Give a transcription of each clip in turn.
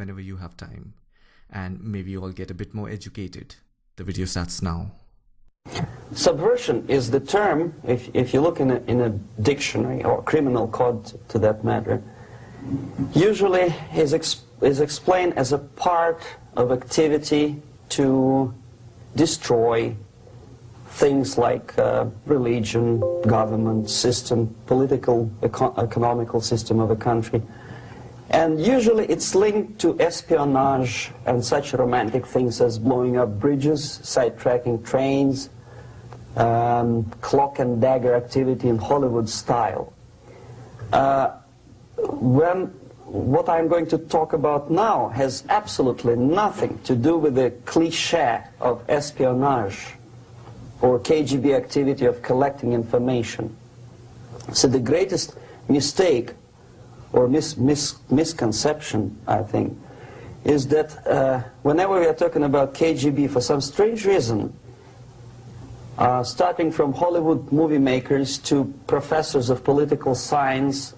whenever you have time, and maybe you'll get a bit more educated. The video starts now. Subversion is the term, if you look in a dictionary or criminal code to that matter, usually is explained as a part of activity to destroy things like religion, government, system, political, economical system of a country. And usually it's linked to espionage and such romantic things as blowing up bridges, sidetracking trains, cloak and dagger activity in Hollywood style. What I'm going to talk about now has absolutely nothing to do with the cliché of espionage or KGB activity of collecting information. So the greatest mistake or misconception, I think, is that whenever we are talking about KGB, for some strange reason, starting from Hollywood movie makers to professors of political science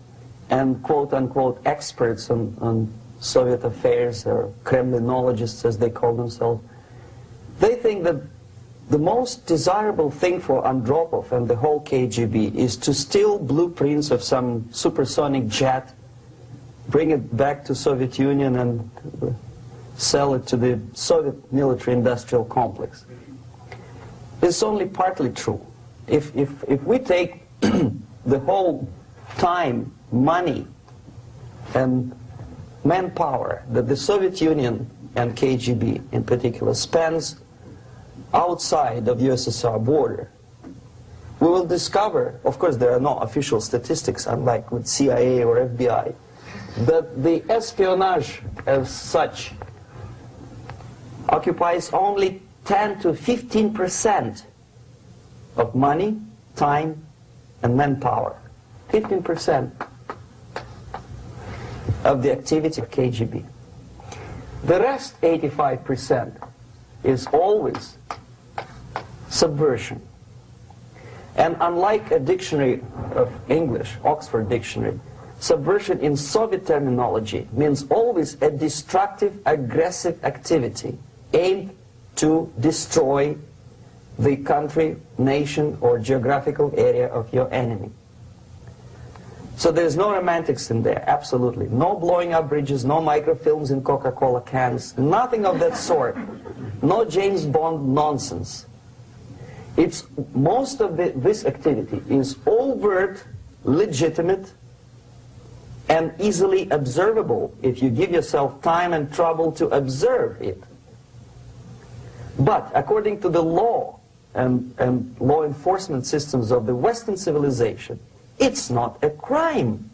and quote-unquote experts on Soviet affairs, or Kremlinologists as they call themselves, they think that the most desirable thing for Andropov and the whole KGB is to steal blueprints of some supersonic jet, bring it back to Soviet Union and sell it to the Soviet military-industrial complex. It's only partly true. If we take the whole time, money, and manpower that the Soviet Union and KGB in particular spends outside of USSR border, we will discover, of course there are no official statistics unlike with CIA or FBI, that the espionage as such occupies only 10 to 15% of money, time, and manpower. 15% of the activity of KGB. The rest, 85%, is always subversion. And unlike a dictionary of English, Oxford Dictionary, subversion in Soviet terminology means always a destructive, aggressive activity aimed to destroy the country, nation, or geographical area of your enemy. So there's no romantics in there, absolutely. No blowing up bridges, no microfilms in Coca-Cola cans, nothing of that sort. No James Bond nonsense. It's most of this activity is overt, legitimate, and easily observable if you give yourself time and trouble to observe it. But according to the law and law enforcement systems of the Western civilization, it's not a crime.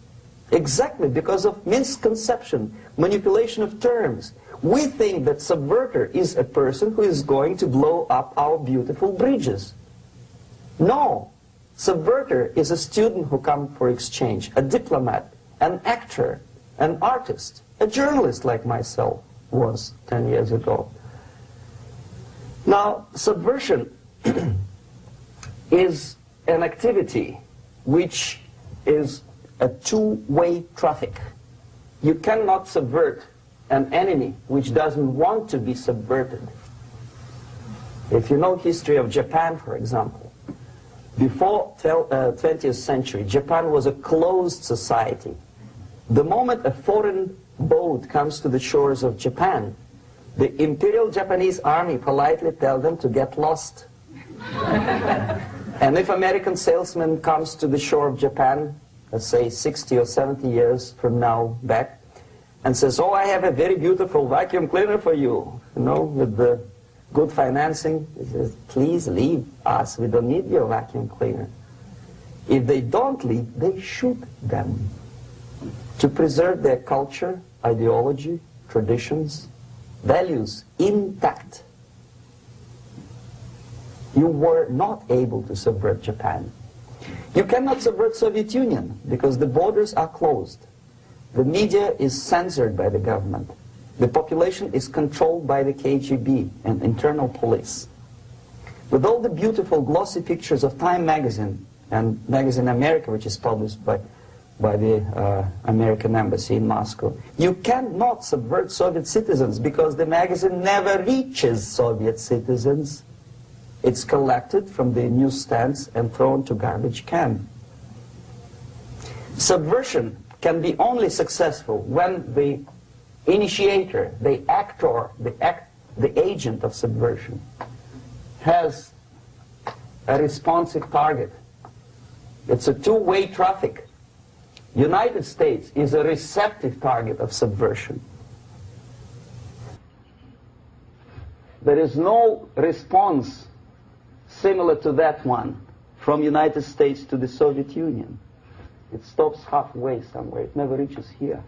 Exactly because of misconception, manipulation of terms. We think that subverter is a person who is going to blow up our beautiful bridges. No. Subverter is a student who comes for exchange, a diplomat, an actor, an artist, a journalist like myself was 10 years ago. Now, subversion is an activity which is a two-way traffic. You cannot subvert an enemy which doesn't want to be subverted. If you know history of Japan, for example, before 20th century, Japan was a closed society. The moment a foreign boat comes to the shores of Japan, the Imperial Japanese Army politely tells them to get lost. And if American salesman comes to the shore of Japan, let's say 60 or 70 years from now back, and says, oh, I have a very beautiful vacuum cleaner for you, with the good financing, he says, please leave us, we don't need your vacuum cleaner. If they don't leave, they shoot them to preserve their culture, ideology, traditions, values intact. You were not able to subvert Japan. You cannot subvert Soviet Union because the borders are closed. The media is censored by the government. The population is controlled by the KGB and internal police. With all the beautiful glossy pictures of Time magazine and Magazine America, which is published by by the American embassy in Moscow. You cannot subvert Soviet citizens because the magazine never reaches Soviet citizens. It's collected from the newsstands and thrown to garbage can. Subversion can be only successful when the initiator, the actor, the agent of subversion has a responsive target. It's a two-way traffic. United States is a receptive target of subversion. There is no response similar to that one from United States to the Soviet Union. It stops halfway somewhere. It never reaches here.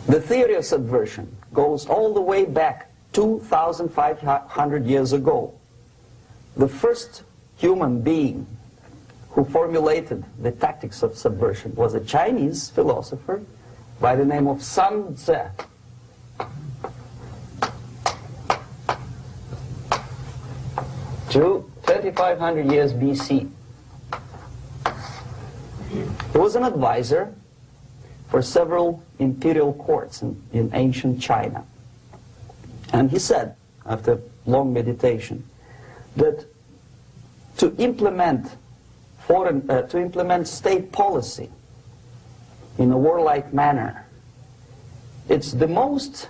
The theory of subversion goes all the way back 2,500 years ago. The first human being who formulated the tactics of subversion was a Chinese philosopher by the name of Sun Tzu. 2,500 years BC. He was an advisor for several imperial courts in ancient China. And he said, after long meditation, that to implement state policy in a warlike manner, it's the most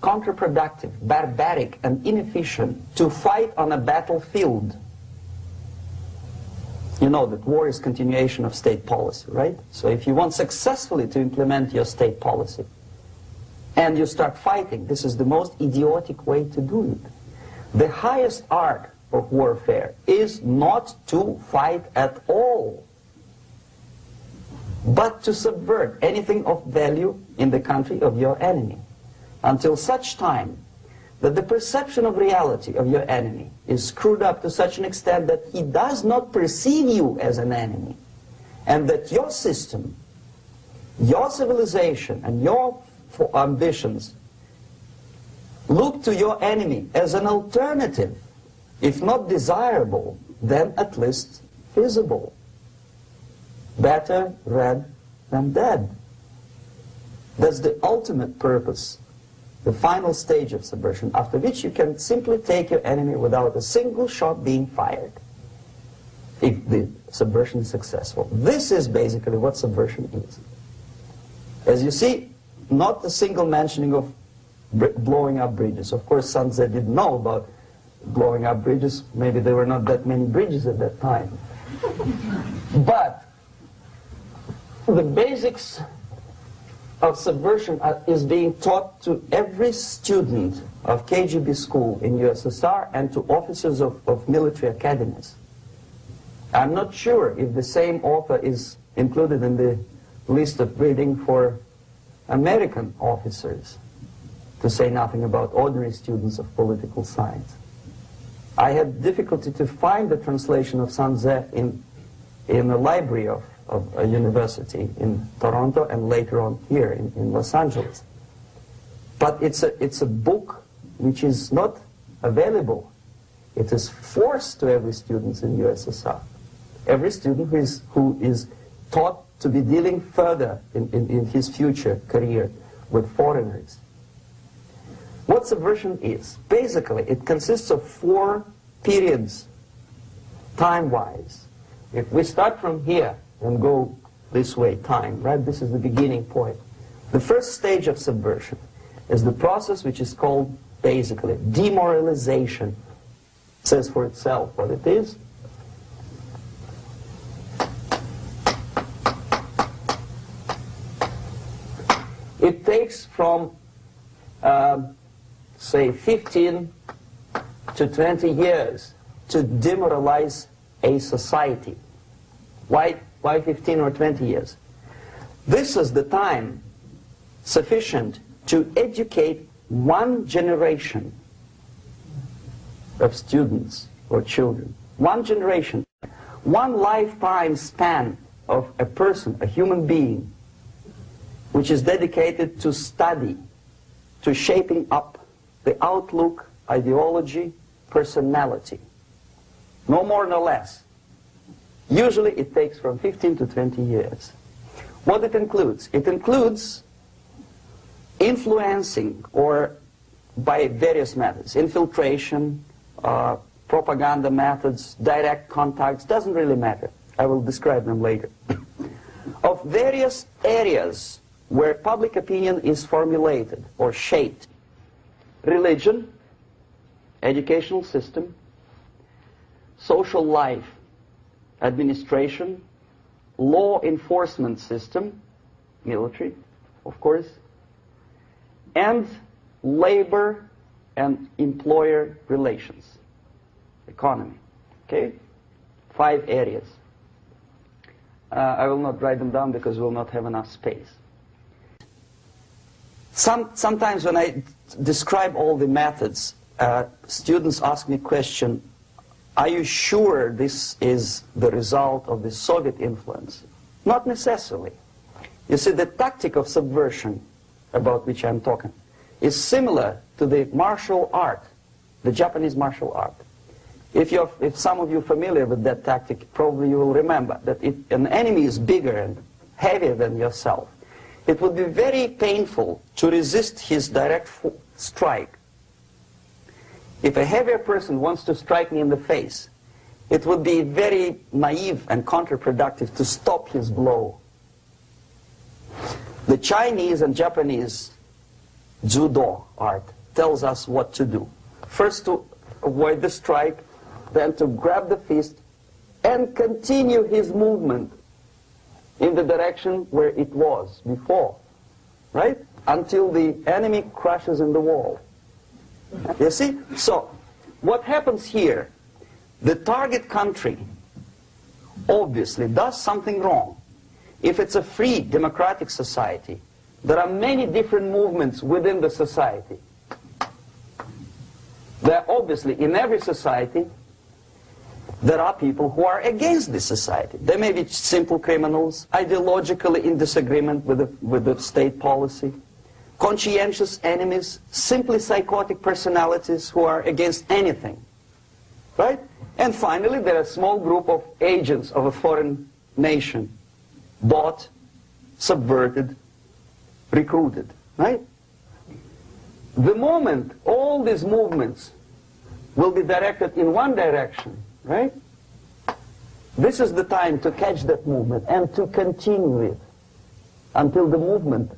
counterproductive, barbaric, and inefficient to fight on a battlefield. You know that war is continuation of state policy, right? So if you want successfully to implement your state policy, and you start fighting, this is the most idiotic way to do it. The highest art of warfare is not to fight at all, but to subvert anything of value in the country of your enemy, until such time that the perception of reality of your enemy is screwed up to such an extent that he does not perceive you as an enemy, and that your system, your civilization, and your ambitions look to your enemy as an alternative, if not desirable, then at least feasible. Better red than dead. That's the ultimate purpose, the final stage of subversion, after which you can simply take your enemy without a single shot being fired, if the subversion is successful. This is basically what subversion is. As you see, not a single mentioning of blowing up bridges. Of course, Sun Tzu didn't know about blowing up bridges. Maybe there were not that many bridges at that time. But the basics of subversion is being taught to every student of KGB school in USSR and to officers of military academies. I'm not sure if the same author is included in the list of reading for American officers, to say nothing about ordinary students of political science. I had difficulty to find the translation of Sun Tzu in a library of a university in Toronto and later on here in Los Angeles. But it's a book which is not available. It is forced to every student in USSR. Every student who is taught to be dealing further in his future career with foreigners. What subversion is? Basically, it consists of 4 periods, time-wise. If we start from here and go this way, time, right? This is the beginning point. The first stage of subversion is the process which is called, basically, demoralization. It says for itself what it is. It takes from, say, 15 to 20 years to demoralize a society. Why 15 or 20 years? This is the time sufficient to educate one generation of students or children. One generation. One lifetime span of a person, a human being, which is dedicated to study, to shaping up the outlook, ideology, personality. No more, no less. Usually it takes from 15 to 20 years. What it includes? It includes influencing, or by various methods, infiltration, propaganda methods, direct contacts, doesn't really matter. I will describe them later. Of various areas where public opinion is formulated or shaped. Religion, educational system, social life, administration, law enforcement system, military, of course, and labor and employer relations, economy. Okay? 5 areas. I will not write them down because we will not have enough space. Sometimes when I describe all the methods, students ask me question, are you sure this is the result of the Soviet influence? Not necessarily. You see, the tactic of subversion, about which I'm talking, is similar to the martial art, the Japanese martial art. If some of you are familiar with that tactic, probably you will remember that if an enemy is bigger and heavier than yourself, it would be very painful to resist his direct strike. If a heavier person wants to strike me in the face, it would be very naive and counterproductive to stop his blow. The Chinese and Japanese judo art tells us what to do. First to avoid the strike, then to grab the fist and continue his movement in the direction where it was before, right? Until the enemy crashes in the wall. You see? So, what happens here? The target country obviously does something wrong. If it's a free democratic society, there are many different movements within the society. There are obviously, in every society, there are people who are against this society. They may be simple criminals, ideologically in disagreement with the state policy, conscientious enemies, simply psychotic personalities who are against anything, right? And finally, there are a small group of agents of a foreign nation, bought, subverted, recruited, right? The moment all these movements will be directed in one direction, right? This is the time to catch that movement and to continue it until the movement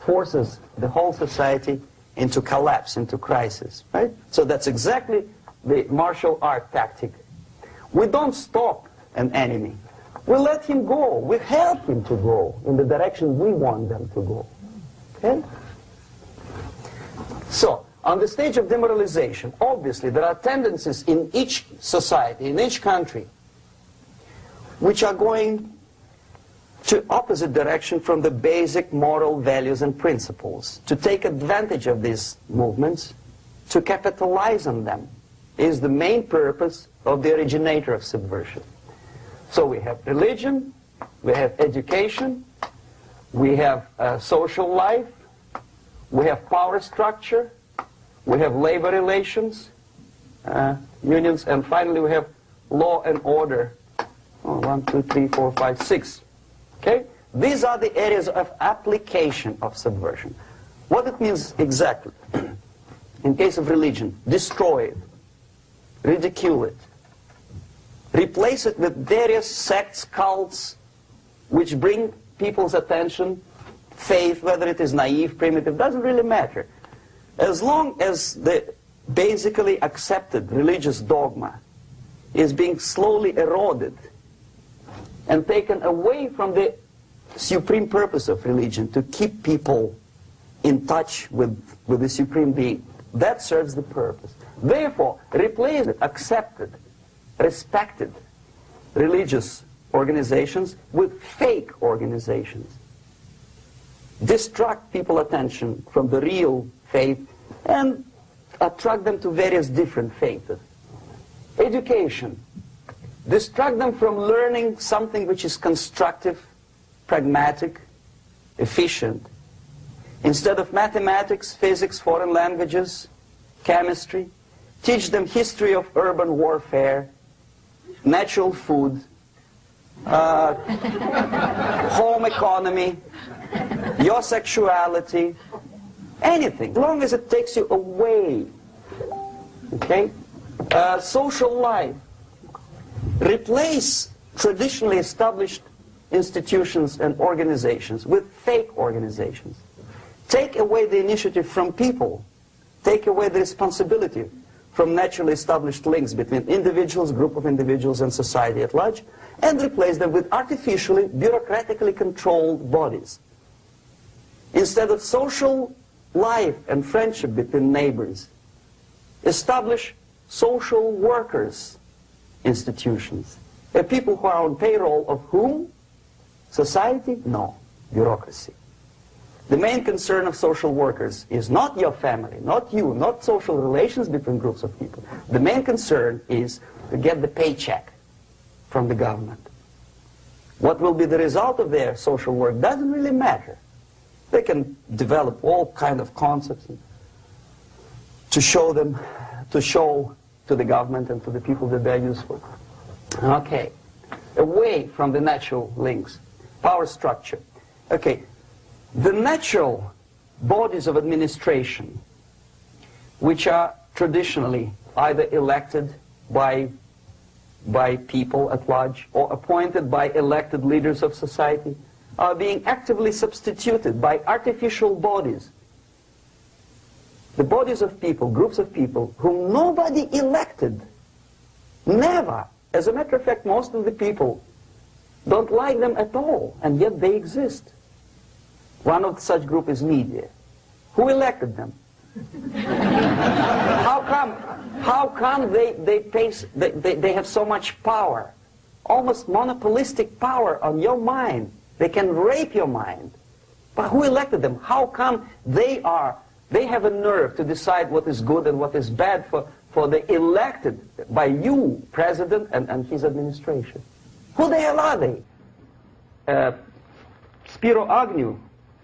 forces the whole society into collapse, into crisis, right? So that's exactly the martial art tactic. We don't stop an enemy. We let him go. We help him to go in the direction we want them to go. Okay? So, on the stage of demoralization, obviously there are tendencies in each society, in each country, which are going to opposite direction from the basic moral values and principles. To take advantage of these movements, to capitalize on them, is the main purpose of the originator of subversion. So we have religion, we have education, we have social life, we have power structure, we have labor relations, unions, and finally we have law and order. 1, 2, 3, 4, 5, 6. Okay? These are the areas of application of subversion. What it means exactly? In case of religion, destroy it, ridicule it, replace it with various sects, cults, which bring people's attention, faith, whether it is naive, primitive, doesn't really matter. As long as the basically accepted religious dogma is being slowly eroded and taken away from the supreme purpose of religion, to keep people in touch with the supreme being, that serves the purpose. Therefore, replace it, accepted, respected religious organizations with fake organizations. Distract people's attention from the real faith and attract them to various different faiths. Education. Distract them from learning something which is constructive, pragmatic, efficient. Instead of mathematics, physics, foreign languages, chemistry, teach them history of urban warfare, natural food, home economy, your sexuality, anything, as long as it takes you away. Okay? Social life. Replace traditionally established institutions and organizations with fake organizations. Take away the initiative from people. Take away the responsibility from naturally established links between individuals, group of individuals, and society at large, and replace them with artificially, bureaucratically controlled bodies. Instead of social life and friendship between neighbors, establish social workers institutions. People who are on payroll of whom? Society? No. Bureaucracy. The main concern of social workers is not your family, not you, not social relations between groups of people. The main concern is to get the paycheck from the government. What will be the result of their social work doesn't really matter. They can develop all kind of concepts to show to the government and to the people that they're useful. Okay, away from the natural links, power structure. Okay, the natural bodies of administration, which are traditionally either elected by people at large or appointed by elected leaders of society, are being actively substituted by artificial bodies. The bodies of people, groups of people, whom nobody elected. Never. As a matter of fact, most of the people don't like them at all, and yet they exist. One of such group is media. Who elected them? How come they have so much power? Almost monopolistic power on your mind. They can rape your mind. But who elected them? How come they have a nerve to decide what is good and what is bad for the elected by you, president, and his administration? Who the hell are they? Spiro Agnew,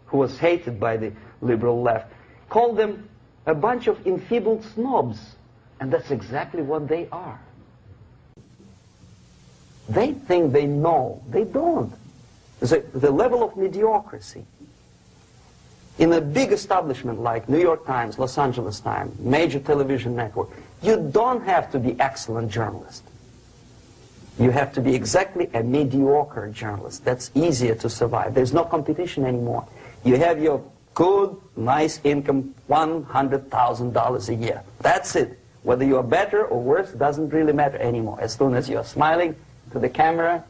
who was hated by the liberal left, called them a bunch of enfeebled snobs. And that's exactly what they are. They think they know. They don't. The level of mediocrity. In a big establishment like New York Times, Los Angeles Times, major television network, you don't have to be excellent journalist. You have to be exactly a mediocre journalist. That's easier to survive. There's no competition anymore. You have your good, nice income, $100,000 a year. That's it. Whether you are better or worse doesn't really matter anymore. As soon as you're smiling to the camera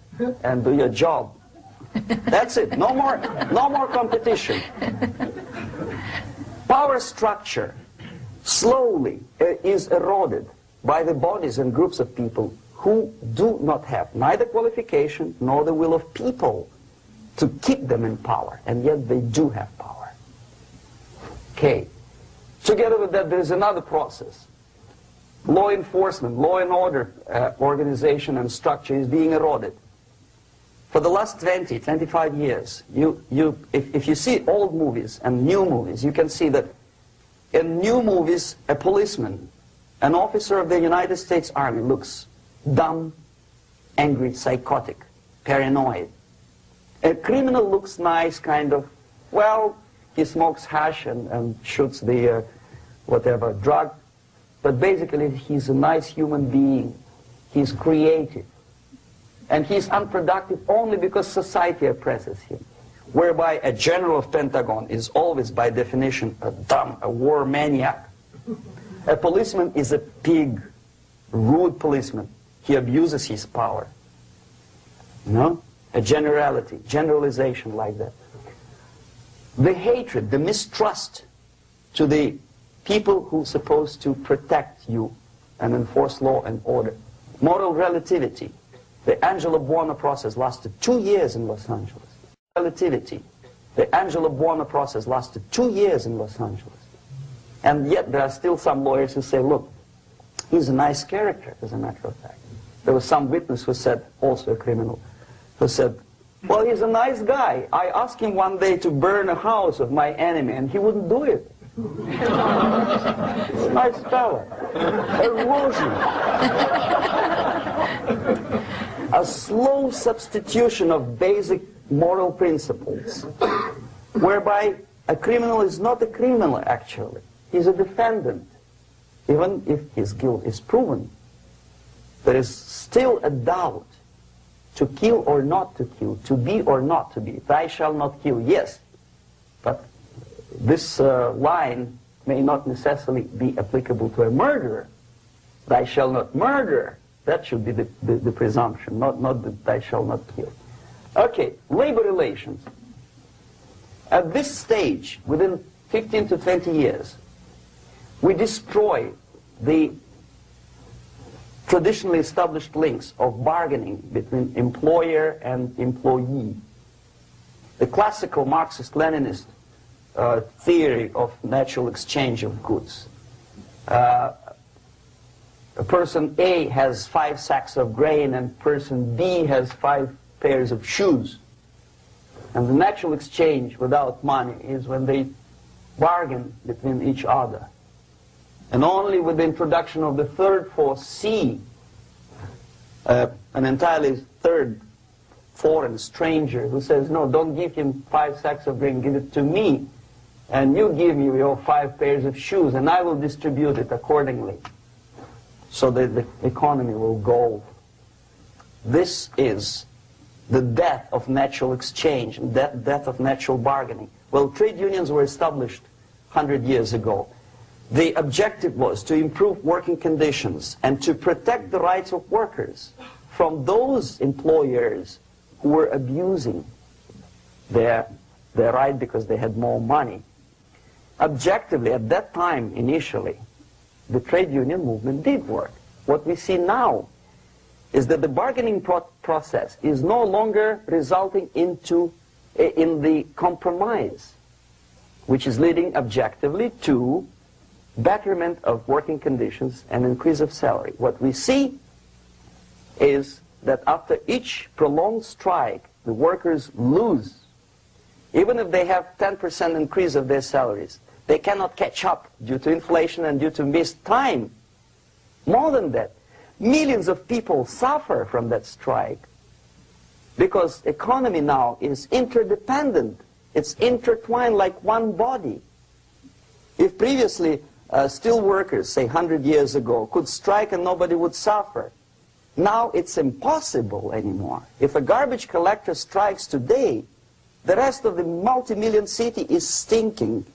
and do your job. That's it. No more competition. Power structure slowly is eroded by the bodies and groups of people who do not have neither qualification nor the will of people to keep them in power, and yet they do have power. Okay. Together with that, there is another process. Law enforcement, law and order organization and structure is being eroded. For the last 20, 25 years, if you see old movies and new movies, you can see that in new movies, a policeman, an officer of the United States Army looks dumb, angry, psychotic, paranoid. A criminal looks nice, kind of, well, he smokes hash and shoots the whatever drug, but basically he's a nice human being. He's creative. And he's unproductive only because society oppresses him. Whereby a general of Pentagon is always, by definition, a war maniac. A policeman is a pig, rude policeman. He abuses his power. No? A generalization like that. The hatred, the mistrust to the people who are supposed to protect you and enforce law and order. Moral relativity. The Angelo Buono process lasted 2 years in Los Angeles. Relativity. The Angelo Buono process lasted 2 years in Los Angeles. And yet there are still some lawyers who say, look, he's a nice character, as a matter of fact. There was some witness who said, also a criminal, who said, well, he's a nice guy. I asked him one day to burn a house of my enemy, and he wouldn't do it. He's a nice fella. Illusion. a slow substitution of basic moral principles, whereby a criminal is not a criminal actually. He's a defendant. Even if his guilt is proven, there is still a doubt to kill or not to kill, to be or not to be. Thou shalt not kill, yes, but this line may not necessarily be applicable to a murderer. Thou shalt not murder. That should be the presumption, not that thou shalt not kill. Okay, labor relations. At this stage, within 15 to 20 years, we destroy the traditionally established links of bargaining between employer and employee. The classical Marxist-Leninist theory of natural exchange of goods. A person A has 5 sacks of grain and person B has 5 pairs of shoes. And the natural exchange without money is when they bargain between each other. And only with the introduction of the third force, C, an entirely third foreign stranger who says, no, don't give him 5 sacks of grain, give it to me, and you give me your 5 pairs of shoes, and I will distribute it accordingly, so that the economy will go. This is the death of natural exchange, death of natural bargaining. Well, trade unions were established 100 years ago. The objective was to improve working conditions and to protect the rights of workers from those employers who were abusing their right because they had more money. Objectively, at that time, initially, the trade union movement did work. What we see now is that the bargaining process is no longer resulting in the compromise, which is leading objectively to betterment of working conditions and increase of salary. What we see is that after each prolonged strike, the workers lose. Even if they have 10% increase of their salaries, they cannot catch up due to inflation and due to missed time. More than that, millions of people suffer from that strike because economy now is interdependent. It's intertwined like one body. If previously steel workers, say 100 years ago, could strike and nobody would suffer, now it's impossible anymore. If a garbage collector strikes today, the rest of the multi-million city is stinking.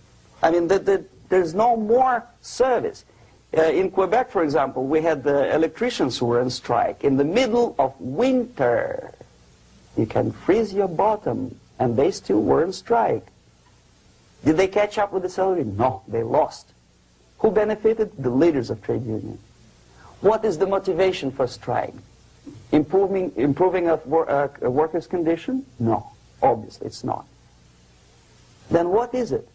I mean, there's no more service. In Quebec, for example, we had the electricians who were on strike in the middle of winter. You can freeze your bottom, and they still were on strike. Did they catch up with the salary? No, they lost. Who benefited? The leaders of trade unions. What is the motivation for strike? Improving a worker's condition? No, obviously it's not. Then what is it?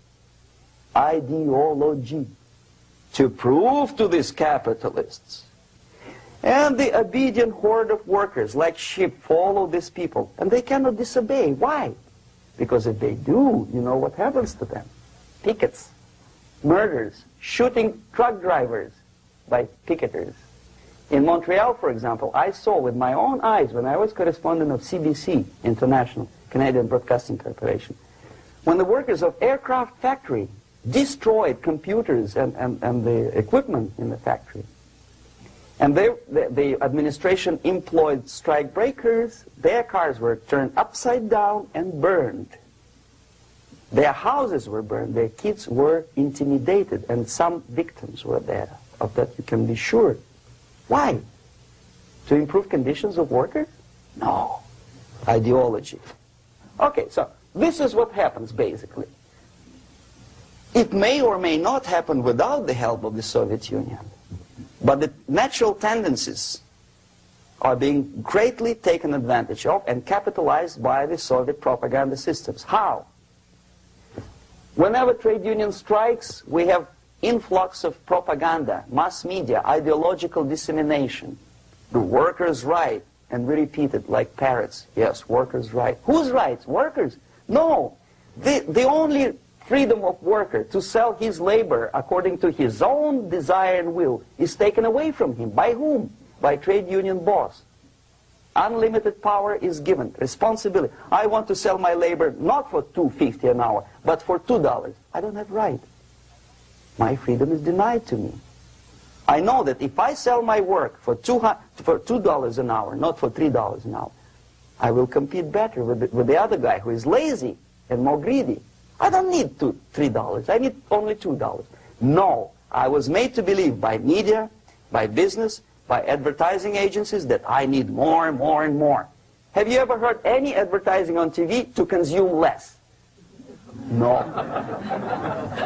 Ideology. To prove to these capitalists. And the obedient horde of workers, like sheep, follow these people. And they cannot disobey. Why? Because if they do, you know what happens to them. Pickets, murders, shooting truck drivers by picketers. In Montreal, for example, I saw with my own eyes when I was correspondent of CBC, International, Canadian Broadcasting Corporation, when the workers of aircraft factory destroyed computers and the equipment in the factory. And the administration employed strike breakers. Their cars were turned upside down and burned. Their houses were burned. Their kids were intimidated. And some victims were there. Of that you can be sure. Why? To improve conditions of workers? No. Ideology. Okay, so this is what happens basically. It may or may not happen without the help of the Soviet Union. But the natural tendencies are being greatly taken advantage of and capitalized by the Soviet propaganda systems. How? Whenever trade union strikes, we have influx of propaganda, mass media, ideological dissemination. The workers' right, and we repeat it like parrots. Yes, workers' right. Whose rights? Workers? No. The only freedom of worker to sell his labor according to his own desire and will is taken away from him. By whom? By trade union boss. Unlimited power is given. Responsibility. I want to sell my labor not for $2.50 an hour, but for $2. I don't have right. My freedom is denied to me. I know that if I sell my work for $2 an hour, not for $3 an hour, I will compete better with the other guy who is lazy and more greedy. I don't need $3. I need only $2. No, I was made to believe by media, by business, by advertising agencies that I need more and more and more. Have you ever heard any advertising on TV to consume less? No.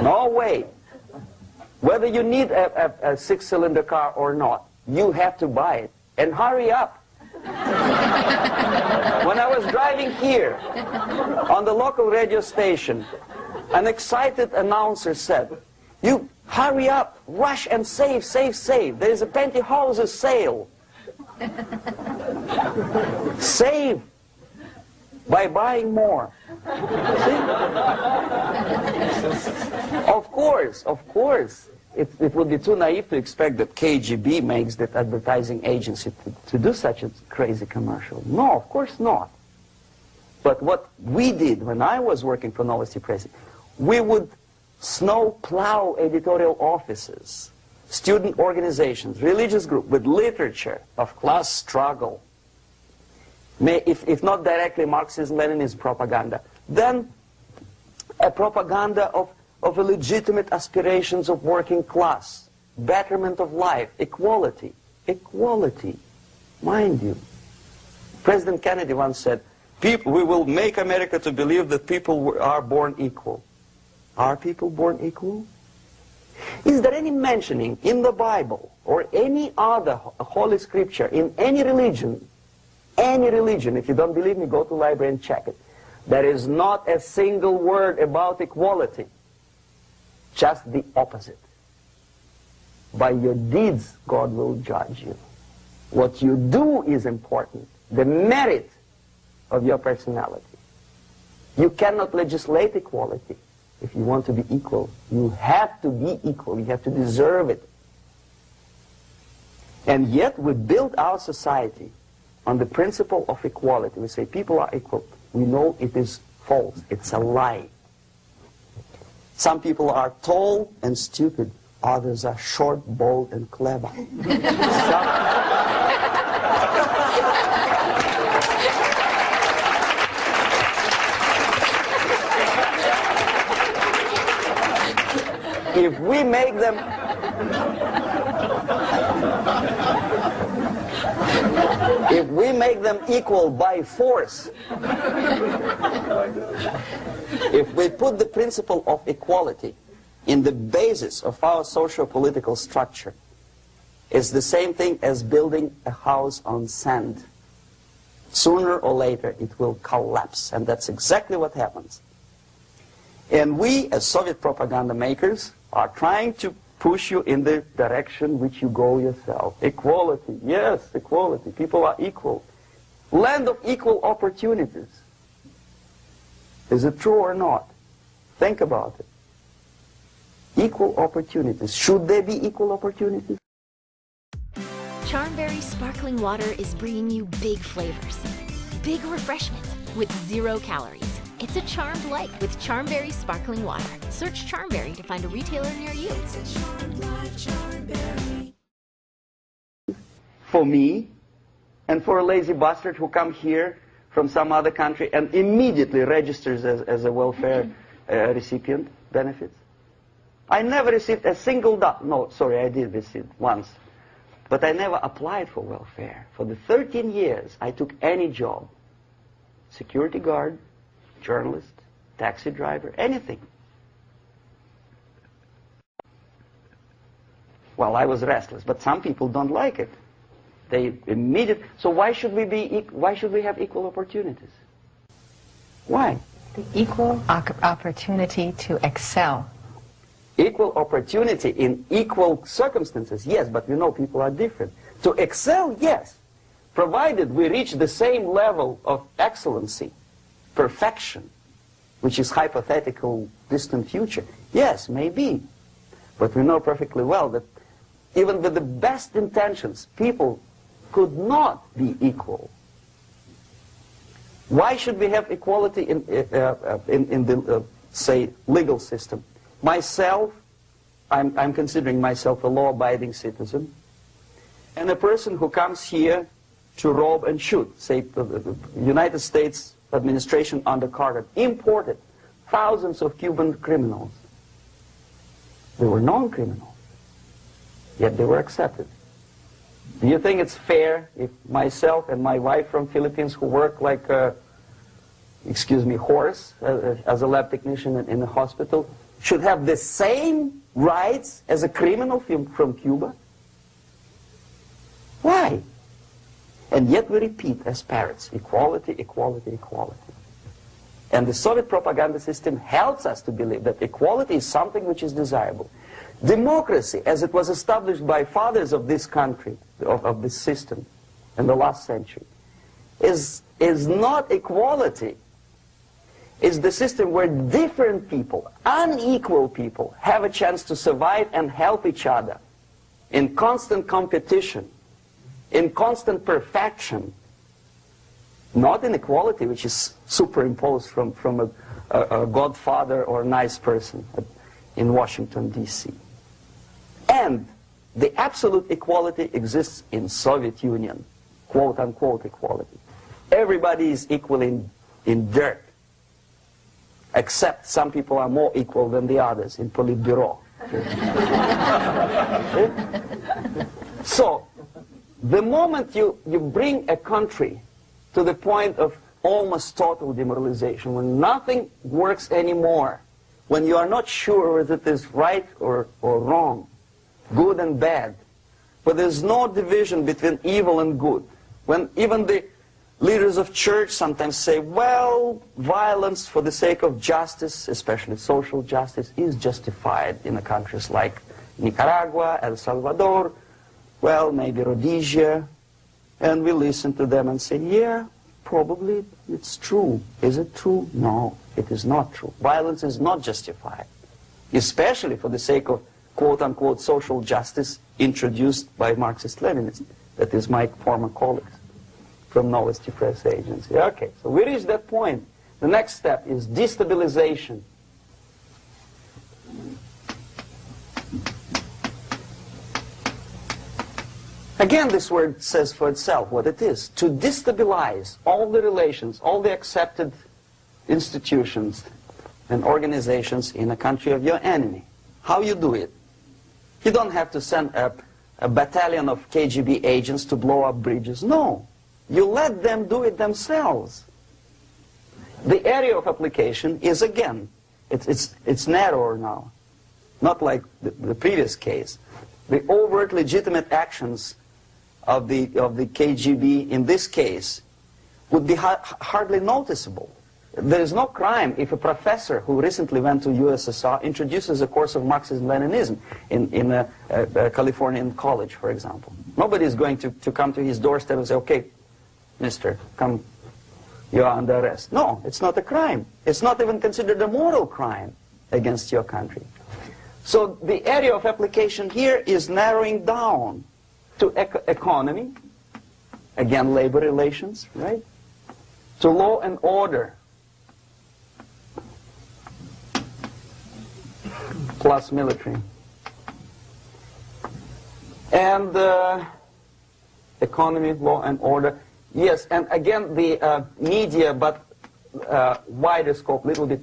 No way. Whether you need a six-cylinder car or not, you have to buy it. And hurry up. When I was driving here on the local radio station, an excited announcer said, "You hurry up, rush and save, save, save. There is a pantyhose sale." Save by buying more. See? Of course. It would be too naive to expect that KGB makes that advertising agency to do such a crazy commercial. No, of course not. But what we did when I was working for Novosti Press, we would snow plow editorial offices, student organizations, religious groups with literature of class struggle. If not directly Marxism-Leninism propaganda, then a propaganda of the legitimate aspirations of working class, betterment of life, equality. Equality, mind you. President Kennedy once said, we will make America to believe that people are born equal. Are people born equal? Is there any mentioning in the Bible or any other holy scripture in any religion, if you don't believe me, go to the library and check it, there is not a single word about equality. Just the opposite. By your deeds, God will judge you. What you do is important. The merit of your personality. You cannot legislate equality. If you want to be equal, you have to be equal. You have to deserve it. And yet we build our society on the principle of equality. We say people are equal. We know it is false. It's a lie. Some people are tall and stupid. Others are short, bold, and clever. If we make them equal by force, if we put the principle of equality in the basis of our socio-political structure, it's the same thing as building a house on sand. Sooner or later it will collapse, and that's exactly what happens. And we, as Soviet propaganda makers, are trying to push you in the direction which you go yourself. Equality, yes, equality. People are equal. Land of equal opportunities. Is it true or not? Think about it. Equal opportunities. Should there be equal opportunities? Charmberry sparkling water is bringing you big flavors, big refreshment with 0 calories. It's a charmed life with Charmberry sparkling water. Search Charmberry to find a retailer near you. It's a charmed life, Charmberry. For me, and for a lazy bastard who comes here from some other country and immediately registers as a welfare recipient benefits. I never received a single dollar. No, sorry, I did receive once. But I never applied for welfare. For the 13 years, I took any job. Security guard, journalist, taxi driver, anything. Well, I was restless, but some people don't like it. They immediately. So why should we have equal opportunities? Why? The equal opportunity to excel. Equal opportunity in equal circumstances, yes, but we know people are different. To excel, yes, provided we reach the same level of excellency, perfection, which is hypothetical, distant future. Yes, maybe. But we know perfectly well that even with the best intentions, people could not be equal. Why should we have equality in the, say, legal system? Myself, I'm considering myself a law-abiding citizen, and a person who comes here to rob and shoot, say, the United States administration under Carter imported thousands of Cuban criminals. They were non-criminals, yet they were accepted. Do you think it's fair if myself and my wife from Philippines, who work like a, excuse me, horse as a lab technician in a hospital, should have the same rights as a criminal from Cuba? Why? And yet we repeat as parrots, equality, equality, equality. And the Soviet propaganda system helps us to believe that equality is something which is desirable. Democracy, as it was established by fathers of this country, of this system in the last century, is not equality. It's the system where different people, unequal people, have a chance to survive and help each other in constant competition, in constant perfection, not in equality, which is superimposed from a godfather or a nice person in Washington, D.C. And the absolute equality exists in Soviet Union, quote-unquote equality. Everybody is equal in dirt, except some people are more equal than the others in Politburo. So, the moment you bring a country to the point of almost total demoralization, when nothing works anymore, when you are not sure whether it is right or wrong, good and bad, but there's no division between evil and good, when even the leaders of church sometimes say, well, violence for the sake of justice, especially social justice, is justified in the countries like Nicaragua, El Salvador, well, maybe Rhodesia, and we listen to them and say, yeah, probably it's true. Is it true? No, it is not true. Violence is not justified, especially for the sake of quote-unquote social justice introduced by Marxist-Leninists, that is my former colleagues from Novosti Press Agency. Okay, so we reached that point. The next step is destabilization. Again, this word says for itself what it is. To destabilize all the relations, all the accepted institutions and organizations in a country of your enemy. How you do it? You don't have to send a battalion of KGB agents to blow up bridges. No. You let them do it themselves. The area of application is, again, it's narrower now. Not like the previous case. The overt legitimate actions of the KGB in this case would be hardly noticeable. There is no crime if a professor who recently went to USSR introduces a course of Marxism-Leninism in a Californian college, for example. Nobody is going to come to his doorstep and say, okay, mister, come, you are under arrest. No, it's not a crime. It's not even considered a moral crime against your country. So the area of application here is narrowing down to economy, again labor relations, right? To law and order, plus military. And economy, law and order. Yes, and again the media, but wider scope, little bit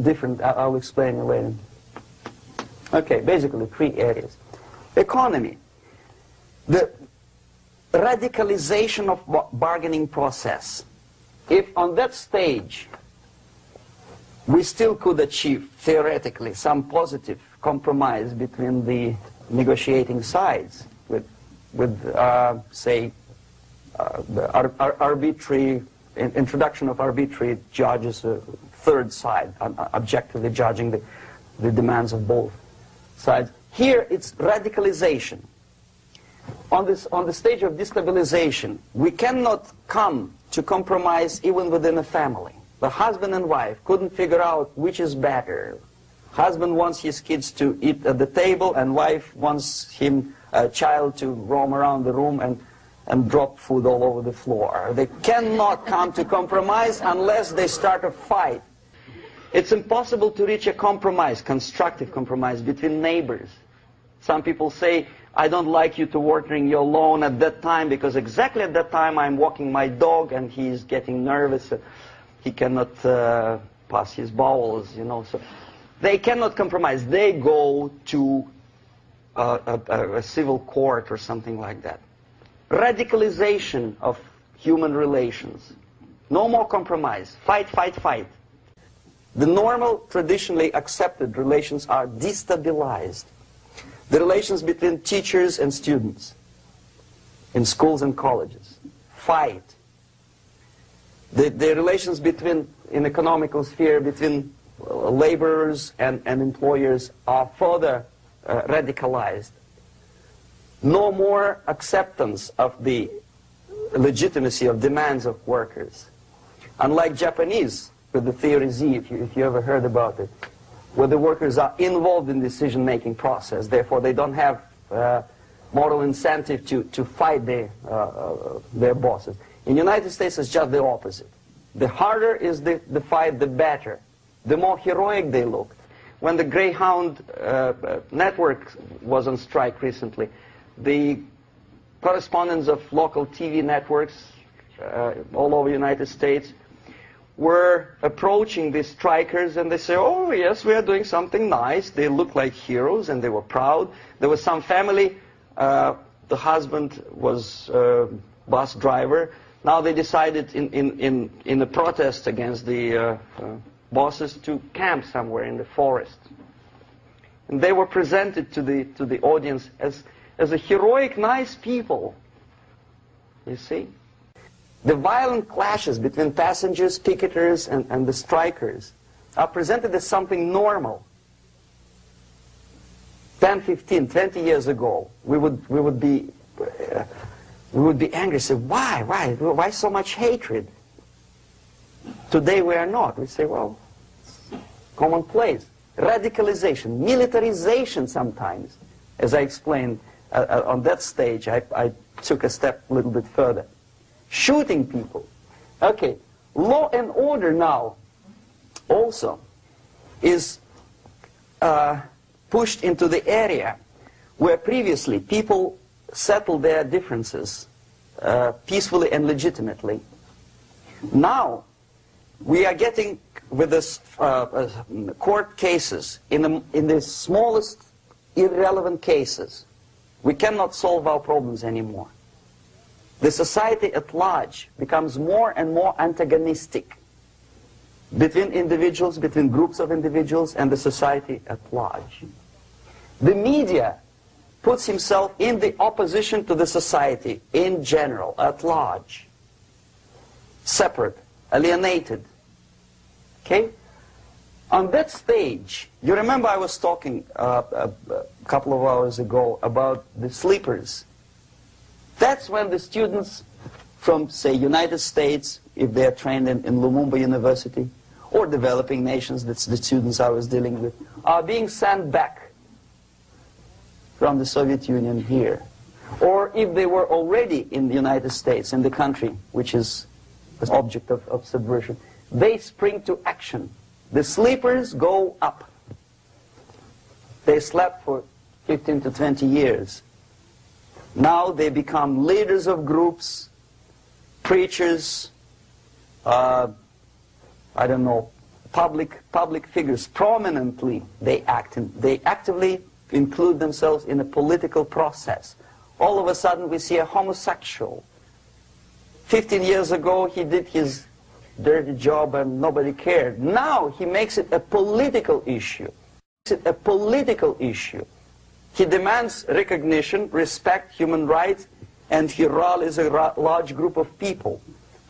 different. I'll explain it later. Okay, basically 3 areas. Economy. The radicalization of bargaining process. If on that stage we still could achieve, theoretically, some positive compromise between the negotiating sides with say, the arbitrary, introduction of arbitrary judges, a third side, objectively judging the demands of both sides. Here it's radicalization. On the stage of destabilization, we cannot come to compromise even within a family. The husband and wife couldn't figure out which is better. Husband wants his kids to eat at the table, and wife wants him, a child, to roam around the room and drop food all over the floor. They cannot come to compromise unless they start a fight. It's impossible to reach a compromise, constructive compromise, between neighbors. Some people say, I don't like you to watering your lawn at that time because exactly at that time I'm walking my dog and he's getting nervous. He cannot pass his bowels, you know. So they cannot compromise. They go to a civil court or something like that. Radicalization of human relations. No more compromise. Fight, fight, fight. The normal, traditionally accepted relations are destabilized. The relations between teachers and students in schools and colleges. Fight. The relations between, in economical sphere, between laborers and employers are further radicalized. No more acceptance of the legitimacy of demands of workers. Unlike Japanese, with the theory Z, if you ever heard about it, where the workers are involved in the decision-making process, therefore they don't have moral incentive to fight their bosses. In the United States, it's just the opposite. The harder is the fight, the better. The more heroic they look. When the Greyhound network was on strike recently, the correspondents of local TV networks all over the United States were approaching the strikers, and they say, oh yes, we are doing something nice. They look like heroes and they were proud. There was some family, the husband was a bus driver. Now they decided in a protest against the bosses to camp somewhere in the forest. And they were presented to the audience as a heroic, nice people. You see? The violent clashes between passengers, picketers, and the strikers are presented as something normal. 10, 15, 20 years ago, we would be angry, say, why so much hatred? Today we are not. We say, well, commonplace. Radicalization, militarization sometimes. As I explained on that stage, I took a step a little bit further. Shooting people. Okay, law and order now also is pushed into the area where previously people settled their differences peacefully and legitimately. Now we are getting with this court cases in the smallest irrelevant cases. We cannot solve our problems anymore. The society at large becomes more and more antagonistic between individuals, between groups of individuals, and the society at large. The media puts himself in the opposition to the society in general, at large. Separate, alienated. Okay? On that stage, you remember I was talking a couple of hours ago about the sleepers. That's when the students from, say, United States, if they are trained in Lumumba University, or developing nations, that's the students I was dealing with, are being sent back from the Soviet Union here. Or if they were already in the United States, in the country which is the object of subversion, they spring to action. The sleepers go up. They slept for 15 to 20 years. Now they become leaders of groups, preachers, I don't know, public figures. Prominently they actively include themselves in a political process. All of a sudden we see a homosexual. 15 years ago he did his dirty job and nobody cared. Now he makes it a political issue. He demands recognition, respect, human rights, and he rallies a large group of people.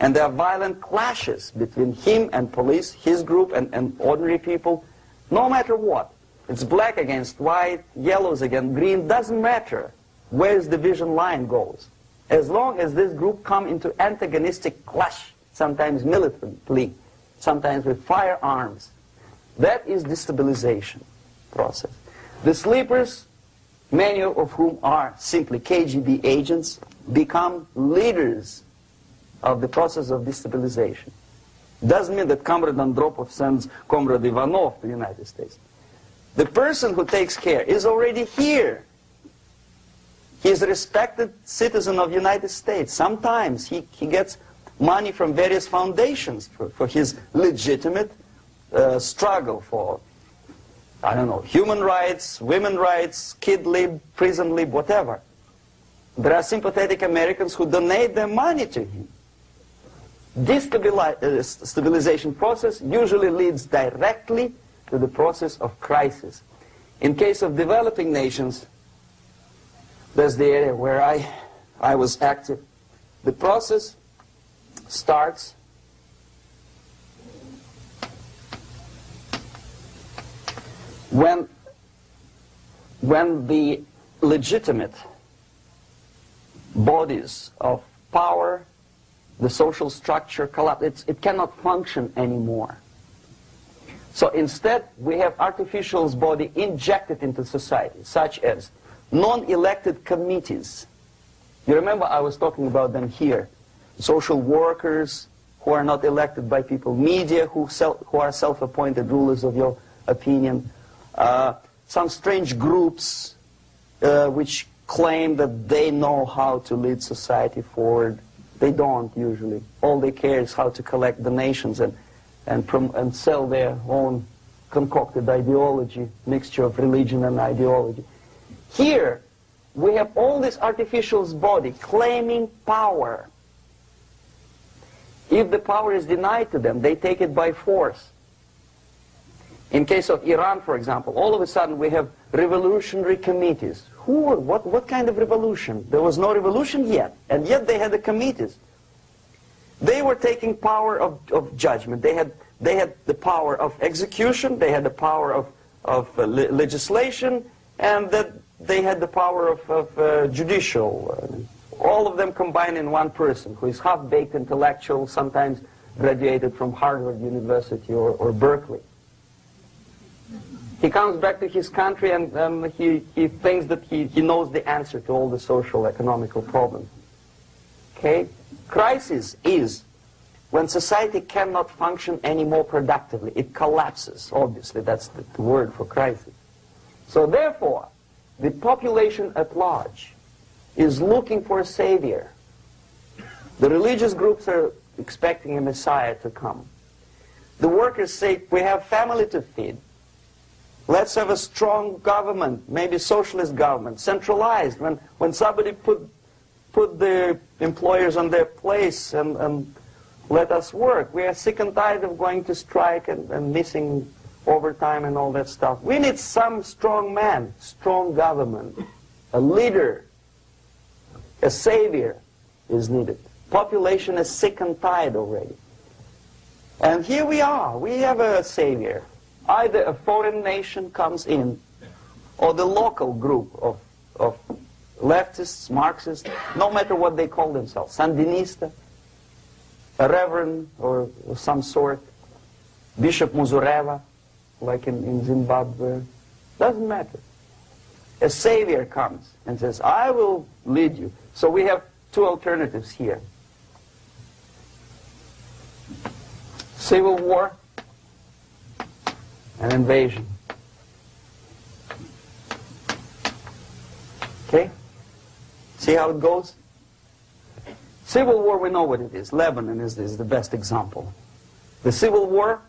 And there are violent clashes between him and police, his group and ordinary people, no matter what. It's black against white, yellows against green, doesn't matter where the division line goes. As long as this group come into antagonistic clash, sometimes militantly, sometimes with firearms, that is destabilization process. The sleepers many of whom are simply KGB agents, become leaders of the process of destabilization. Doesn't mean that Comrade Andropov sends Comrade Ivanov to the United States. The person who takes care is already here. He is a respected citizen of the United States. Sometimes he gets money from various foundations for his legitimate struggle for, I don't know, human rights, women's rights, kid lib, prison lib, whatever. There are sympathetic Americans who donate their money to him. This stabilization process usually leads directly to the process of crisis. In case of developing nations, that's the area where I was active. The process starts when the legitimate bodies of power, the social structure collapse. It cannot function anymore. So instead, we have artificial body injected into society, such as non-elected committees. You remember I was talking about them here. Social workers who are not elected by people, media who are self-appointed rulers of your opinion, some strange groups which claim that they know how to lead society forward. They don't usually. All they care is how to collect donations and sell their own concocted ideology, mixture of religion and ideology. Here, we have all this artificial body claiming power. If the power is denied to them, they take it by force. In case of Iran, for example, all of a sudden we have revolutionary committees. What kind of revolution? There was no revolution yet, and yet they had the committees. They were taking power of judgment. They had the power of execution, they had the power of legislation, and that they had the power of judicial. All of them combined in one person, who is half-baked intellectual, sometimes graduated from Harvard University or Berkeley. He comes back to his country and he thinks that he knows the answer to all the social, economical problems. Okay? Crisis is when society cannot function anymore productively. It collapses, obviously. That's the word for crisis. So therefore, the population at large is looking for a savior. The religious groups are expecting a messiah to come. The workers say, we have family to feed. Let's have a strong government, maybe socialist government, centralized, when somebody put the employers on their place and let us work. We are sick and tired of going to strike and missing overtime and all that stuff. We need some strong man, strong government, a leader, a savior is needed. Population is sick and tired already. And here we are. We have a savior. Either a foreign nation comes in, or the local group of leftists, Marxists, no matter what they call themselves, Sandinista, a reverend or some sort, Bishop Muzureva, like in Zimbabwe, doesn't matter. A savior comes and says, I will lead you. So we have two alternatives here. Civil war and invasion. Okay? See how it goes? Civil war, we know what it is. Lebanon is the best example. The civil war,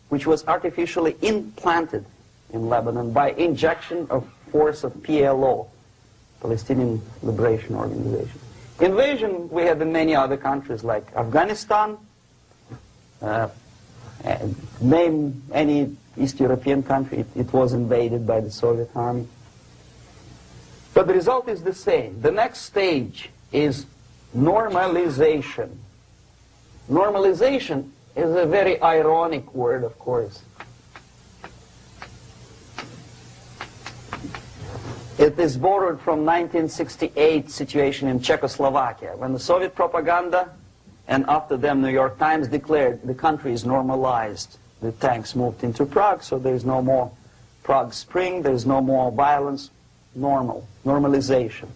which was artificially implanted in Lebanon by injection of force of PLO, Palestinian Liberation Organization. Invasion we have in many other countries like Afghanistan, name any East European country, it was invaded by the Soviet army. But the result is the same. The next stage is normalization. Normalization is a very ironic word, of course. It is borrowed from 1968 situation in Czechoslovakia, when the Soviet propaganda and after them New York Times declared the country is normalized. The tanks moved into Prague, so there's no more Prague Spring, there's no more violence. normal, normalization.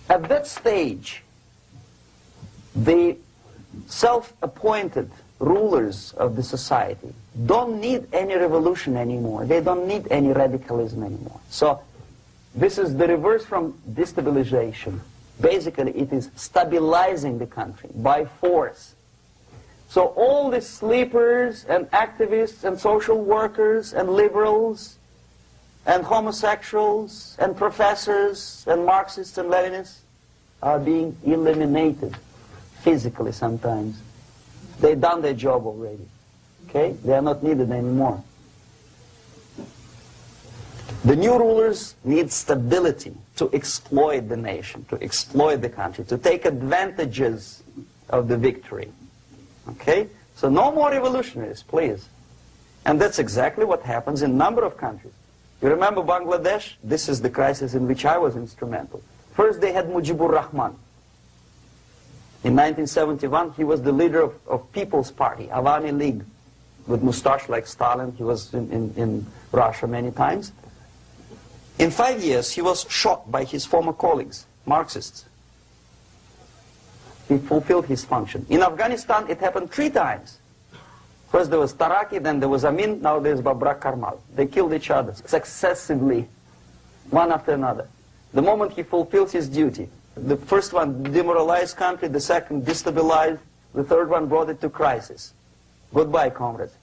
At that stage, the self-appointed rulers of the society don't need any revolution anymore. They don't need any radicalism anymore. So this is the reverse from destabilization. Basically, it is stabilizing the country by force. So all the sleepers and activists and social workers and liberals and homosexuals and professors and Marxists and Leninists are being eliminated physically sometimes. They've done their job already. Okay? They are not needed anymore. The new rulers need stability to exploit the nation, to exploit the country, to take advantages of the victory. Okay? So no more revolutionaries, please. And that's exactly what happens in a number of countries. You remember Bangladesh? This is the crisis in which I was instrumental. First they had Mujibur Rahman. In 1971, he was the leader of People's Party, Awami League, with mustache like Stalin. He was in Russia many times. In 5 years, he was shot by his former colleagues, Marxists. He fulfilled his function. In Afghanistan, it happened 3 times. First there was Taraki, then there was Amin, now there's Babrak Karmal. They killed each other successively, one after another. The moment he fulfills his duty, the first one demoralized country, the second destabilized, the third one brought it to crisis. Goodbye, comrades.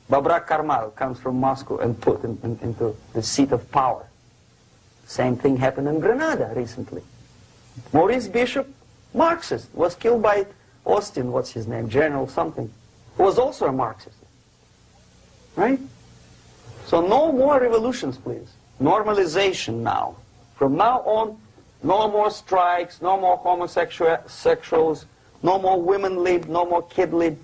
Babrak Karmal comes from Moscow and put into the seat of power. Same thing happened in Grenada recently. Maurice Bishop, Marxist, was killed by Austin, what's his name, General something, who was also a Marxist. Right? So no more revolutions, please. Normalization now. From now on, no more strikes, no more homosexuals, no more women lib, no more kid lib,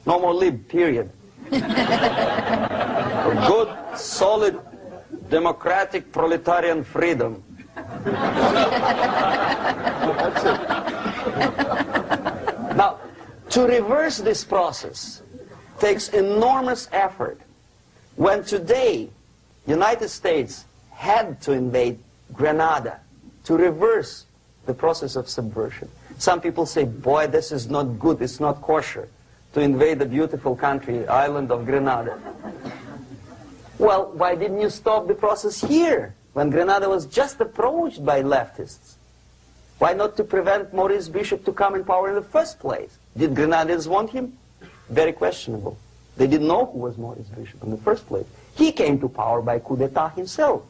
no more lib, period. A good, solid, democratic, proletarian freedom. That's it. Now, to reverse this process takes enormous effort. When today, United States had to invade Grenada to reverse the process of subversion. Some people say, boy, this is not good, it's not kosher to invade the beautiful country, island of Grenada. Well, why didn't you stop the process here, when Grenada was just approached by leftists? Why not to prevent Maurice Bishop to come in power in the first place? Did Grenadians want him? Very questionable. They didn't know who was Maurice Bishop in the first place. He came to power by coup d'etat himself.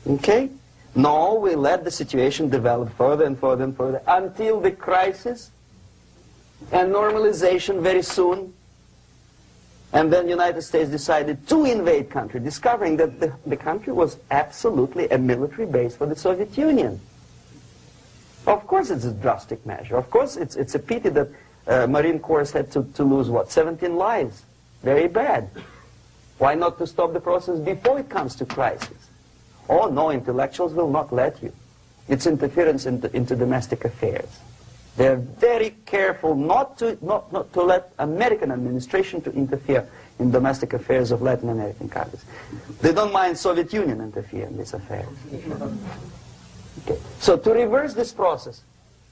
Okay? No, we let the situation develop further and further and further until the crisis and normalization very soon. And then the United States decided to invade country, discovering that the country was absolutely a military base for the Soviet Union. Of course it's a drastic measure. Of course it's a pity that Marine Corps had to lose, what, 17 lives. Very bad. Why not to stop the process before it comes to crisis? Oh no, intellectuals will not let you. It's interference into domestic affairs. They're very careful not to let American administration to interfere in domestic affairs of Latin American countries. They don't mind Soviet Union interfere in these affairs. Okay. So to reverse this process,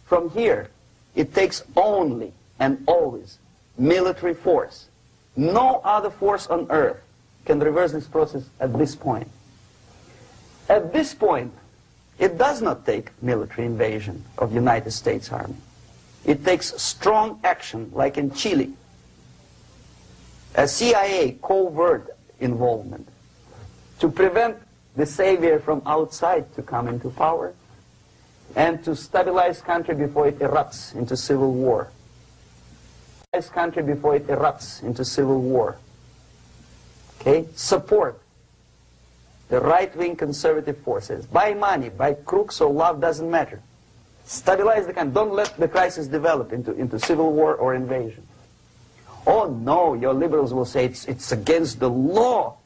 from here, it takes only and always military force. No other force on earth can reverse this process at this point. At this point, it does not take military invasion of the United States Army. It takes strong action, like in Chile. A CIA covert involvement to prevent the savior from outside to come into power and to stabilize country before it erupts into civil war. Stabilize country before it erupts into civil war. Okay? Support the right-wing conservative forces. By money, by crooks or love, doesn't matter. Stabilize the country. Don't let the crisis develop into civil war or invasion. Oh no, your liberals will say it's against the law.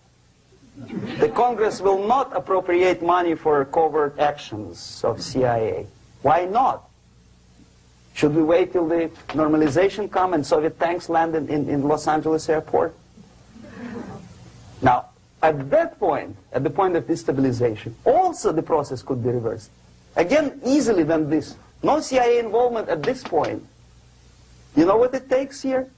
The Congress will not appropriate money for covert actions of CIA. Why not? Should we wait till the normalization come and Soviet tanks land in Los Angeles airport? Now, At that point, at the point of destabilization, also the process could be reversed. Again, easily than this. No CIA involvement at this point. You know what it takes here?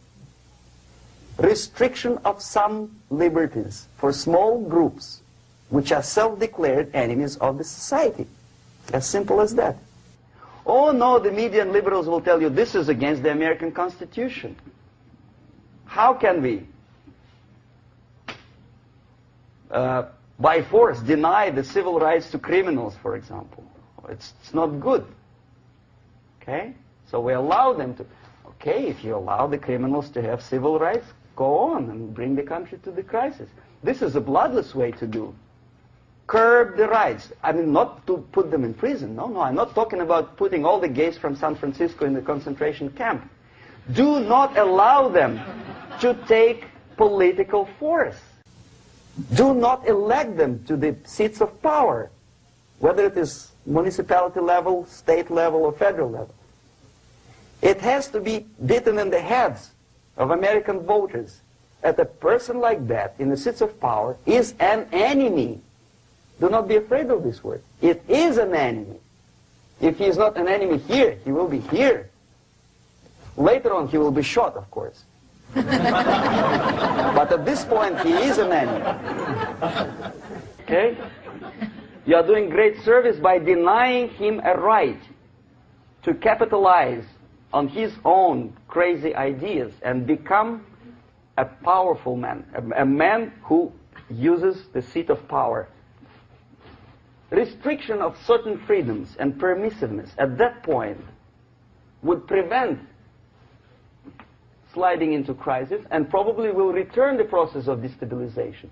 Restriction of some liberties for small groups which are self-declared enemies of the society. As simple as that. Oh no, the media and liberals will tell you this is against the American Constitution. How can we, by force, deny the civil rights to criminals, for example? It's not good. Okay? So we allow them to. Okay, if you allow the criminals to have civil rights, go on and bring the country to the crisis. This is a bloodless way to do. Curb the rights. I mean, not to put them in prison. No, no, I'm not talking about putting all the gays from San Francisco in the concentration camp. Do not allow them to take political force. Do not elect them to the seats of power, whether it is municipality level, state level, or federal level. It has to be beaten in the heads of American voters that a person like that in the seats of power is an enemy. Do not be afraid of this word. It is an enemy. If he is not an enemy here, he will be here. Later on, he will be shot, of course. But at this point, he is an enemy. Okay? You are doing great service by denying him a right to capitalize on his own crazy ideas and become a powerful man, a man who uses the seat of power. Restriction of certain freedoms and permissiveness at that point would prevent sliding into crisis and probably will return the process of destabilization.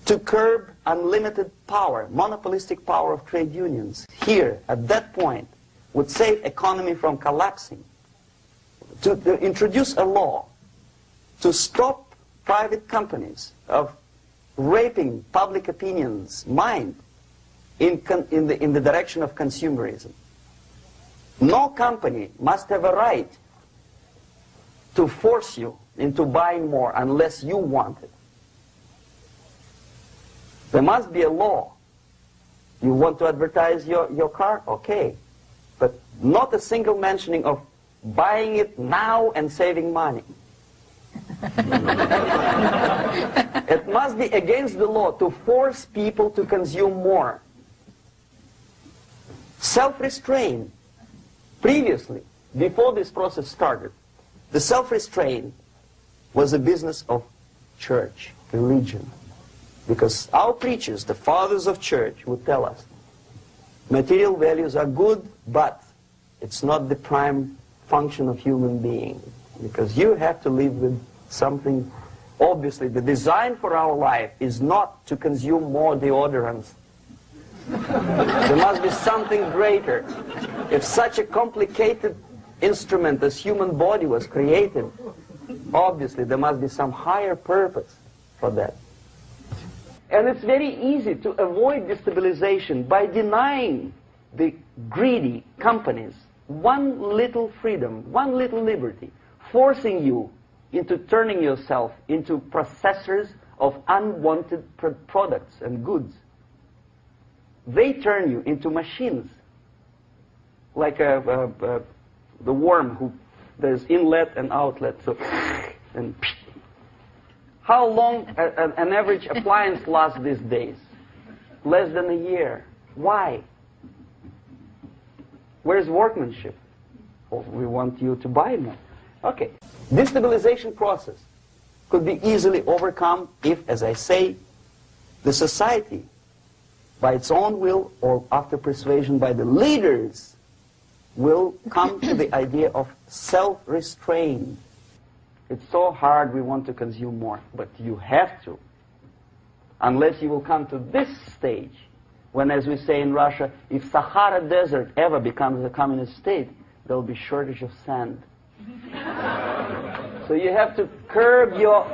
To curb unlimited power, monopolistic power of trade unions, here, at that point, would save economy from collapsing. To introduce a law to stop private companies of raping public opinion's mind in the direction of consumerism. No company must have a right to force you into buying more unless you want it. There must be a law. You want to advertise your car? Okay. But not a single mentioning of buying it now and saving money. It must be against the law to force people to consume more. Self-restraint. Previously, before this process started, the self-restraint was a business of church, religion. Because our preachers, the fathers of church, would tell us, material values are good, but it's not the prime function of human being. Because you have to live with something. Obviously, the design for our life is not to consume more deodorants. There must be something greater. If such a complicated instrument as human body was created, obviously there must be some higher purpose for that. And it's very easy to avoid destabilization by denying the greedy companies one little freedom, one little liberty, forcing you into turning yourself into processors of unwanted products and goods. They turn you into machines, like the worm who there's inlet and outlet. So, and how long an average appliance lasts these days? Less than a year. Why? Where's workmanship? Oh, we want you to buy more. Okay. Destabilization process could be easily overcome if, as I say, the society, by its own will or after persuasion by the leaders, will come to the idea of self-restraint. It's so hard, we want to consume more, but you have to. Unless you will come to this stage, when, as we say in Russia, if Sahara Desert ever becomes a communist state, there will be shortage of sand. So you have to curb your...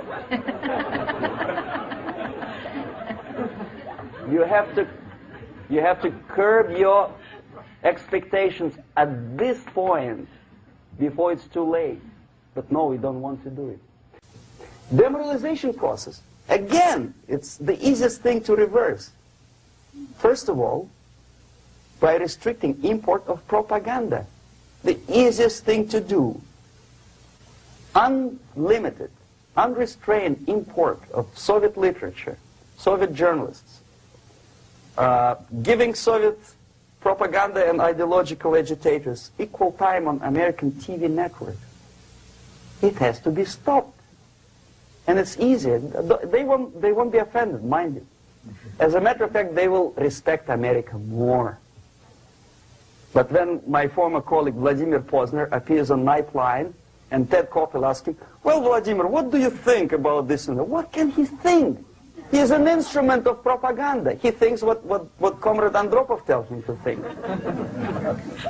You have to curb your expectations at this point before it's too late. But no, we don't want to do it. Demoralization process Again, it's the easiest thing to reverse. First of all, by restricting import of propaganda. The easiest thing to do. Unlimited, unrestrained import of Soviet literature, Soviet journalists, giving Soviet propaganda and ideological agitators equal time on American TV network. It has to be stopped. And it's easier. They won't be offended, mind you. As a matter of fact, they will respect America more. But when my former colleague Vladimir Posner appears on Nightline and Ted Koppel asks him, well, Vladimir, what do you think about this and that? What can he think? He is an instrument of propaganda. He thinks what Comrade Andropov tells him to think.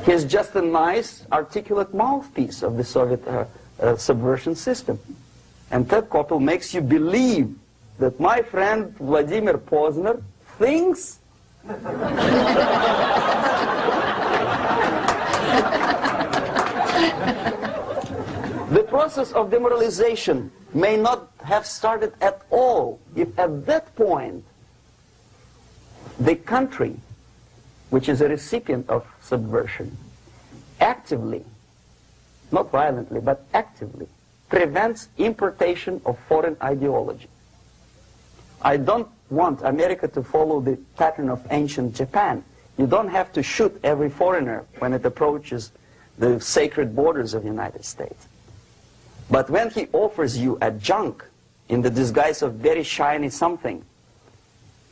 He's just a nice, articulate mouthpiece of the Soviet subversion system. And Ted Koppel makes you believe that my friend Vladimir Posner thinks the process of demoralization may not have started at all if at that point the country, which is a recipient of subversion, actively, not violently, but actively, prevents importation of foreign ideology. I don't want America to follow the pattern of ancient Japan. You don't have to shoot every foreigner when it approaches the sacred borders of the United States. But when he offers you a junk in the disguise of very shiny something,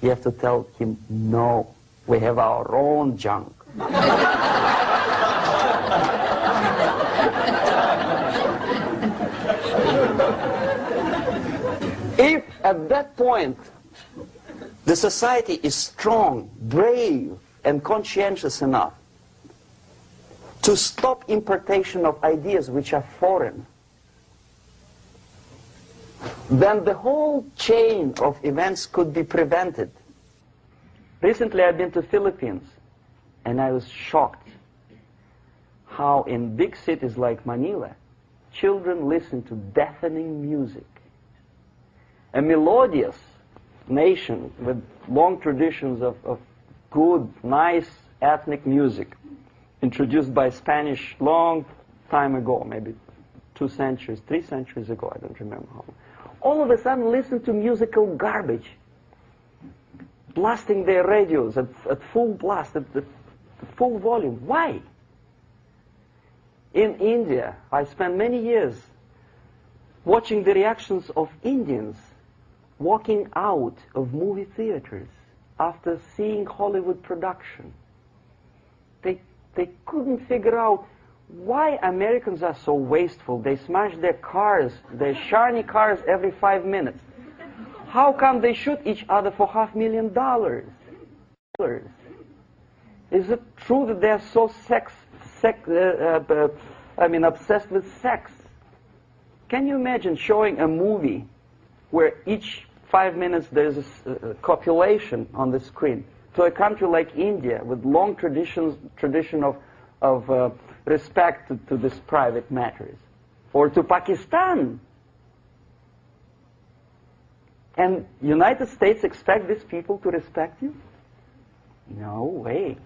you have to tell him, no, we have our own junk. If at that point the society is strong, brave, and conscientious enough to stop importation of ideas which are foreign, then the whole chain of events could be prevented. Recently I've been to the Philippines, and I was shocked how in big cities like Manila, children listen to deafening music. A melodious nation with long traditions of good, nice ethnic music, introduced by Spanish long time ago, maybe 2 centuries, 3 centuries ago, I don't remember how long. All of a sudden listen to musical garbage, blasting their radios at full blast, at full volume. Why? In India, I spent many years watching the reactions of Indians walking out of movie theaters after seeing Hollywood production. They couldn't figure out why Americans are so wasteful. They smash their cars, their shiny cars, every 5 minutes. How come they shoot each other for $500,000? Is it true that they're so obsessed with sex? Can you imagine showing a movie where each 5 minutes there's a copulation on the screen to a country like India with long tradition of respect to these private matters, or to Pakistan? And United States expect these people to respect you? No way.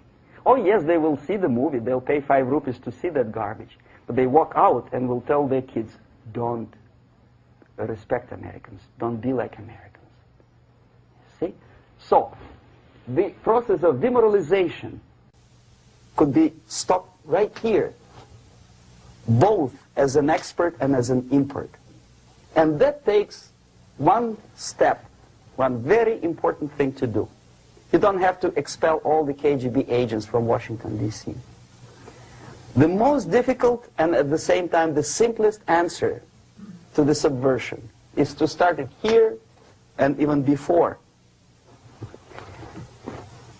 Oh yes, they will see the movie, they'll pay 5 rupees to see that garbage, but they walk out and will tell their kids, don't respect Americans, don't be like Americans. See? So, the process of demoralization could be stopped right here, both as an expert and as an import. And that takes one step, one very important thing to do. You don't have to expel all the KGB agents from Washington, D.C. The most difficult and at the same time the simplest answer to the subversion is to start it here and even before,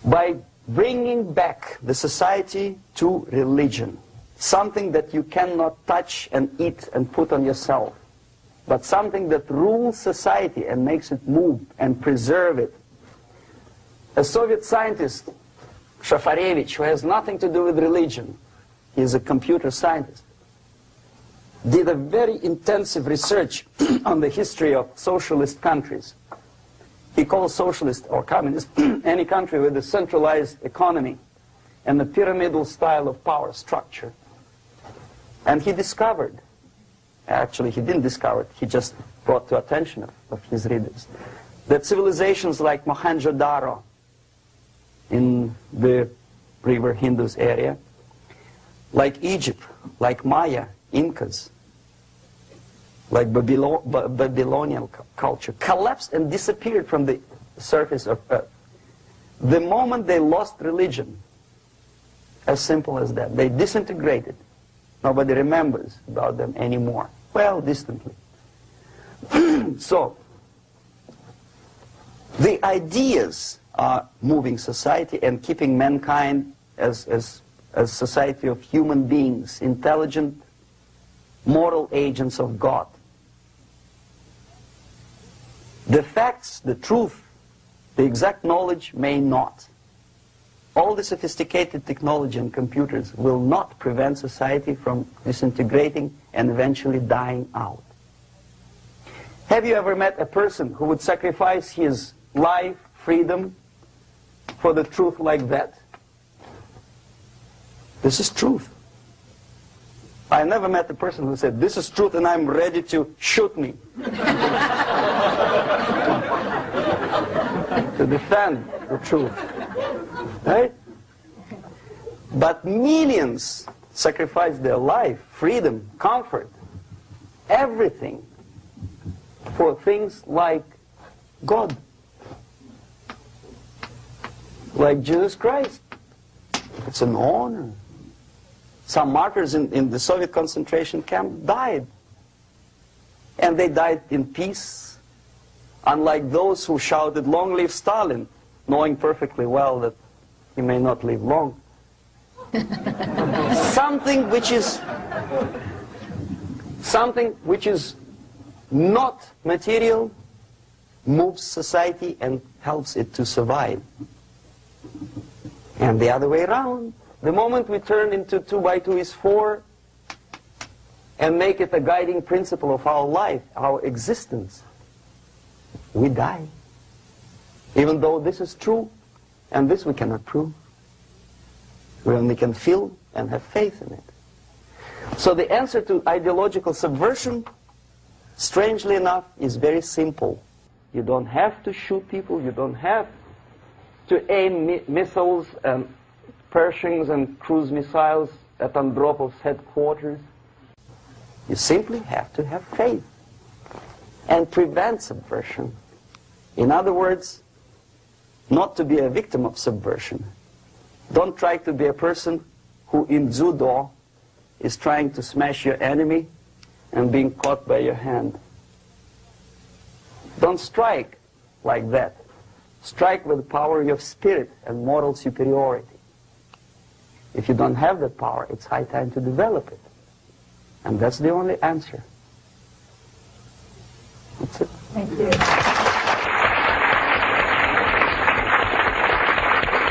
by bringing back the society to religion, something that you cannot touch and eat and put on yourself, but something that rules society and makes it move and preserve it. A Soviet scientist, Shafarevich, who has nothing to do with religion, he is a computer scientist, did a very intensive research on the history of socialist countries he calls socialist or communist any country with a centralized economy and a pyramidal style of power structure. And he discovered, actually he didn't discover it, he just brought to attention of his readers, that civilizations like Mohenjo-Daro in the river Indus area, like Egypt, like Maya, Incas, like Babylonian culture, collapsed and disappeared from the surface of Earth. The moment they lost religion, as simple as that, they disintegrated. Nobody remembers about them anymore. Well, distantly. So, the ideas are moving society and keeping mankind as a society of human beings, intelligent, moral agents of God. The facts, the truth, the exact knowledge may not. All the sophisticated technology and computers will not prevent society from disintegrating and eventually dying out. Have you ever met a person who would sacrifice his life, freedom, for the truth like that? This is truth. I never met a person who said, this is truth and I'm ready to shoot me. To defend the truth. Right? But millions sacrifice their life, freedom, comfort, everything for things like God. Like Jesus Christ. It's an honor. Some martyrs in the Soviet concentration camp died. And they died in peace, unlike those who shouted, "Long live Stalin," knowing perfectly well that he may not live long. Something which is not material moves society and helps it to survive. And the other way around. The moment we turn into 2 by 2 is 4 and make it a guiding principle of our life, our existence, we die. Even though this is true, and this we cannot prove. We only can feel and have faith in it. So the answer to ideological subversion, strangely enough, is very simple. You don't have to shoot people, you don't have to aim missiles and Pershings and cruise missiles at Andropov's headquarters. You simply have to have faith and prevent subversion. In other words, not to be a victim of subversion. Don't try to be a person who in judo is trying to smash your enemy and being caught by your hand. Don't strike like that. Strike with the power of spirit and moral superiority. If you don't have that power, it's high time to develop it. And that's the only answer. That's it. Thank you.